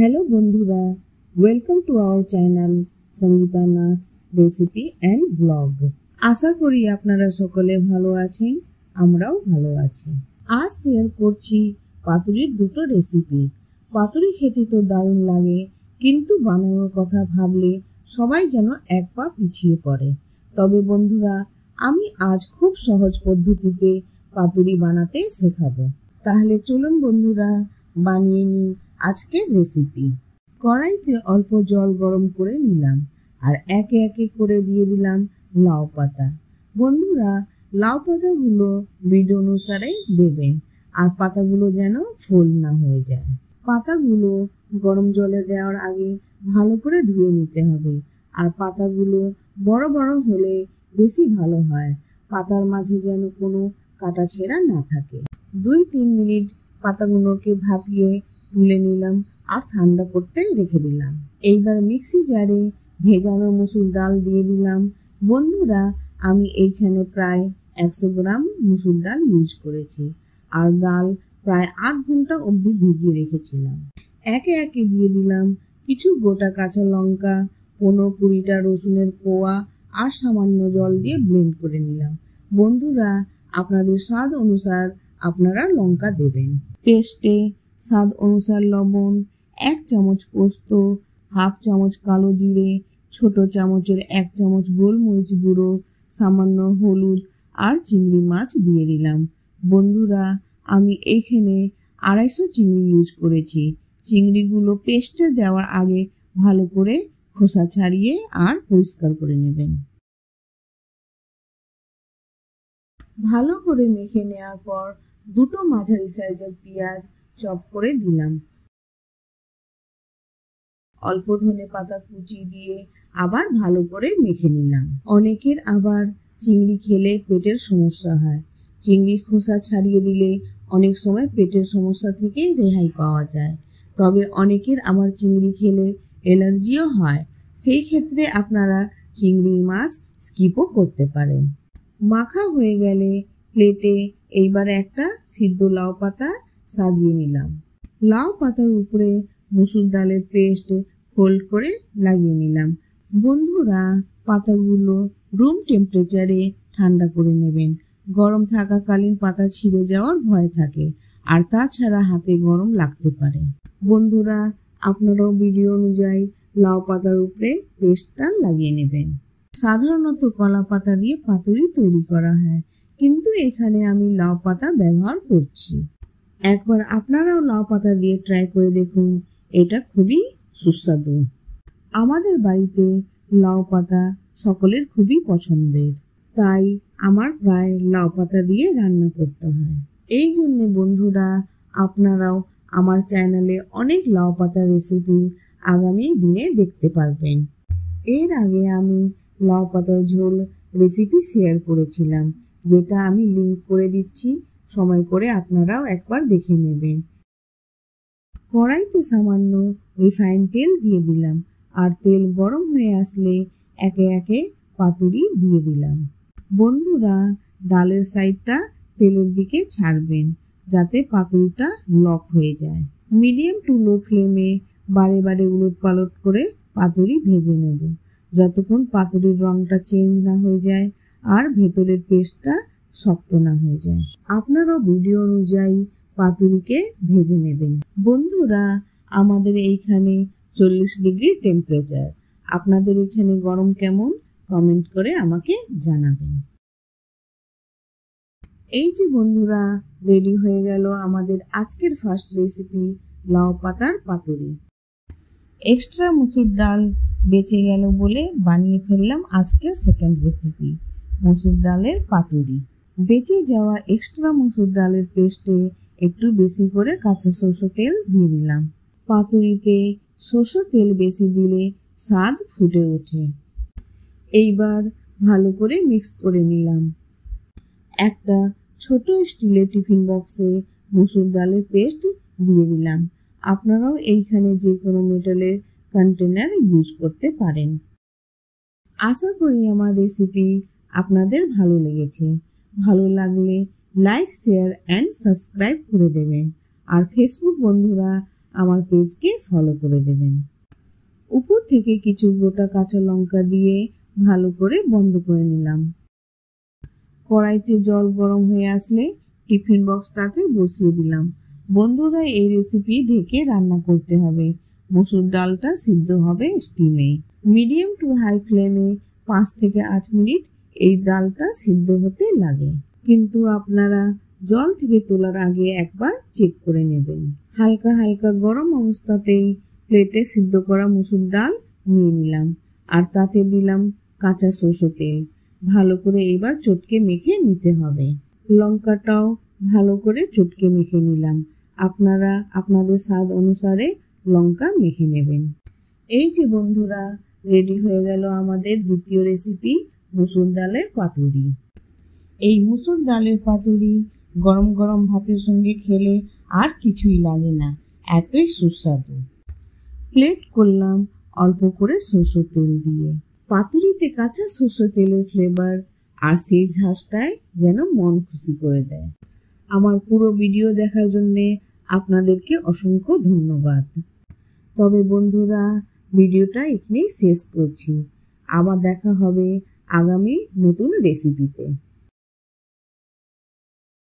Hello বন্ধুরা, welcome to our channel Sangeeta Nath recipe and blog. আশা করি আপনারা সকলে ভালো আছেন, আমরাও ভালো আছি। আজ শেয়ার করছি পাতুরির দুটো রেসিপি। পাতুরি খেতে তো দারুণ লাগে, কিন্তু বানানোর কথা ভাবলে সবাই যেন এক পা পিছিয়ে পড়ে। তবে বন্ধুরা, আমি আজ খুব সহজ পদ্ধতিতে পাতুরি বানাতে শেখাবো। তাহলে চলুন বন্ধুরা, বানিয়ে নিই আজকের রেসিপি। কড়াইতে অল্প জল গরম করে নিলাম আর একে একে করে দিয়ে দিলাম লাউ পাতা। বন্ধুরা, লাউ পাতাগুলো বিড অনুসারে দেবেন, আর পাতাগুলো যেন ফুল না হয়ে যায়। পাতাগুলো গরম জলে দেওয়ার আগে ভালো করে ধুয়ে নিতে হবে, আর পাতাগুলো বড় বড় হলে বেশি ভালো হয়। পাতার মাঝে যেন কোনো কাটা ছেঁড়া না থাকে। 2-3 মিনিট পাতাগুলোকে ভাপিয়ে তুলে নিলাম আর ঠান্ডা করতে রেখে দিলাম। এইবার মিক্সি জারে ভেজানো মসুর ডাল দিয়ে দিলাম। বন্ধুরা, আমি এইখানে প্রায় 100 গ্রাম মসুর ডাল ইউজ করেছি, আর ডাল প্রায় আধ ঘন্টা অবধি ভিজিয়ে রেখেছিলাম। একে একে দিয়ে দিলাম কিছু গোটা কাঁচা লঙ্কা, 15-20টা রসুনের কোয়া আর সামান্য জল দিয়ে ব্লেন্ড করে নিলাম। বন্ধুরা, আপনাদের স্বাদ অনুসার আপনারা লঙ্কা দেবেন। পেস্টে স্বাদ অনুসার লবণ, 1 চামচ পোস্ত, 1/2 চামচ কালো জিরে, ছোট চামচের 1 চামচ গোলমরিচ গুঁড়ো, সামান্য হলুদ আর চিংড়ি মাছ দিয়ে দিলাম। বন্ধুরা, আমি এইখানে 250 চিংড়ি ইউজ করেছি। চিংড়িগুলো পেস্টে দেওয়ার আগে ভালো করে খোসা ছাড়িয়ে আর পরিষ্কার করে নেবেন। ভালো করে মেখে নেওয়ার পর 2টো মাঝারি সাইজের পেঁয়াজ চপ করে দিলাম। অল্প ধনে পাতা কুচি দিয়ে আবার ভালো করে মেখে নিলাম। অনেকের আবার চিংড়ি খেলে পেটের সমস্যা হয়। চিংড়ির খোসা ছাড়িয়ে দিলে অনেক সময় পেটের সমস্যা থেকে রেহাই পাওয়া যায়। তবে অনেকের আবার চিংড়ি খেলে অ্যালার্জিও হয়। সেই ক্ষেত্রে আপনারা চিংড়ি মাছ স্কিপও করতে পারেন। মাখা হয়ে গেলে প্লেটে এইবার একটা সিদ্ধ লাউ পাতা সাজিয়ে নিলাম। লাউ পাতার উপরে মসুর ডালের পেস্ট ফোল্ড করে লাগিয়ে নিলাম। বন্ধুরা, পাতাগুলো রুম টেম্পারেচারে ঠান্ডা করে নেবেন। গরম থাকাকালীন পাতা ছিঁড়ে যাওয়ার ভয় থাকে, আর তাছাড়া হাতে গরম লাগতে পারে। বন্ধুরা, আপনারাও ভিডিও অনুযায়ী লাউ পাতার উপরে পেস্টটা লাগিয়ে নেবেন। সাধারণত কলা পাতা দিয়ে পাতুরি তৈরি করা হয়, কিন্তু এখানে আমি লাউ পাতা ব্যবহার করছি। একবার আপনারাও লাউ পাতা দিয়ে ট্রাই করে দেখুন, এটা খুবই সুস্বাদু। আমাদের বাড়িতে লাউ পাতা সকলের খুবই পছন্দের, তাই আমার প্রায় লাউ পাতা দিয়ে রান্না করতে হয়। এই জন্য বন্ধুরা, আপনারাও আমার চ্যানেলে অনেক লাউ পাতা রেসিপি আগামী দিনে দেখতে পারবেন। এর আগে আমি লাউ পাতার ঝোল রেসিপি শেয়ার করেছিলাম, যেটা আমি লিংক করে দিচ্ছি, সময় করে আপনারাও একবার দেখে নেবেন। কড়াইতে সামান্য রিফাইন্ড তেল দিয়ে দিলাম, আর তেল গরম হয়ে আসলে একে একে পাতুরি দিয়ে দিলাম। বন্ধুরা, ডালের সাইডটা তেলের দিকে ছাড়বেন, যাতে পাতুরিটা লক হয়ে যায়। মিডিয়াম টু লো ফ্লেমে বারে বারে উলট পালট করে পাতুরি ভেজে নেব, যতক্ষণ পাতুরির রংটা চেঞ্জ না হয়ে যায় আর ভেতরের পেস্টটা শক্ত না হয়ে যায়। আপনারাও ভিডিও অনুযায়ী পাতুরিকে ভেজে নেবেন। বন্ধুরা, আমাদের এইখানে 40 ডিগ্রি টেম্পারেচার। আপনাদের ওইখানে গরম কেমন কমেন্ট করে আমাকে জানাবেন। এই যে বন্ধুরা, রেডি হয়ে গেল আমাদের আজকের ফার্স্ট রেসিপি, লাউ পাতার পাতুরি। এক্সট্রা মসুর ডাল বেঁচে গেল বলে বানিয়ে ফেললাম আজকের সেকেন্ড রেসিপি, মসুর ডালের পাতুরি। বেঁচে যাওয়া এক্সট্রা মসুর ডালের পেস্টে একটু বেশি করে কাঁচা সরষে তেল দিয়ে দিলাম। পাতুরিতে সরষে তেল বেশি দিলে স্বাদ ফুটে ওঠে। এইবার ভালো করে মিক্স করে নিলাম। একটা ছোট স্টিলের টিফিন বক্সে মসুর ডালের পেস্ট দিয়ে দিলাম। আপনারাও এইখানে যে কোনো মেটালের কন্টেনার ইউজ করতে পারেন। আশা করি আমার রেসিপি আপনাদের ভালো লেগেছে। ভালো লাগলে লাইক, শেয়ার অ্যান্ড সাবস্ক্রাইব করে দেবেন। আর ফেসবুক বন্ধুরা, আমার পেজকে ফলো করে দেবেন। উপর থেকে কিছু গোটা কাঁচা লঙ্কা দিয়ে ভালো করে বন্ধ করে নিলাম। কড়াইতে জল গরম হয়ে আসলে টিফিন বক্সটাকে বসিয়ে দিলাম। বন্ধুরা, এই রেসিপি ঢেকে রান্না করতে হবে। মসুর ডালটা সিদ্ধ হবে স্টিমে। মিডিয়াম টু হাই ফ্লেমে 5 থেকে 8 মিনিট এই ডালটা সিদ্ধ হতে লাগে, কিন্তু আপনারা জল থেকে তোলার আগে একবার চেক করে নেবেন। হালকা হালকা গরম অবস্থাতেই প্লেটে সিদ্ধ করা মসুর ডাল নিয়ে নিলাম, আর তাতে দিলাম কাঁচা সরষের তেল। ভালো করে এবার চটকে মেখে নিতে হবে। লঙ্কাটাও ভালো করে চটকে মেখে নিলাম। আপনারা আপনাদের স্বাদ অনুসারে লঙ্কা মেখে নেবেন। এই যে বন্ধুরা, রেডি হয়ে গেল আমাদের দ্বিতীয় রেসিপি, মসুর ডালের পাতুরি। এই মসুর ডালের পাতুরি গরম গরম ভাতের সঙ্গে খেলে আর কিছুই লাগে না, এতই সুস্বাদু। প্লেট করলাম অল্প করে সরষের তেল দিয়ে। পাতুরিতে কাঁচা সরষের তেলের ফ্লেভার আর সেই ঝাঁসটায় যেন মন খুশি করে দেয়। আমার পুরো ভিডিও দেখার জন্য আপনাদেরকে অসংখ্য ধন্যবাদ। তবে বন্ধুরা, ভিডিওটা এখানেই শেষ করছি। আবার দেখা হবে আগামী নতুন রেসিপিতে।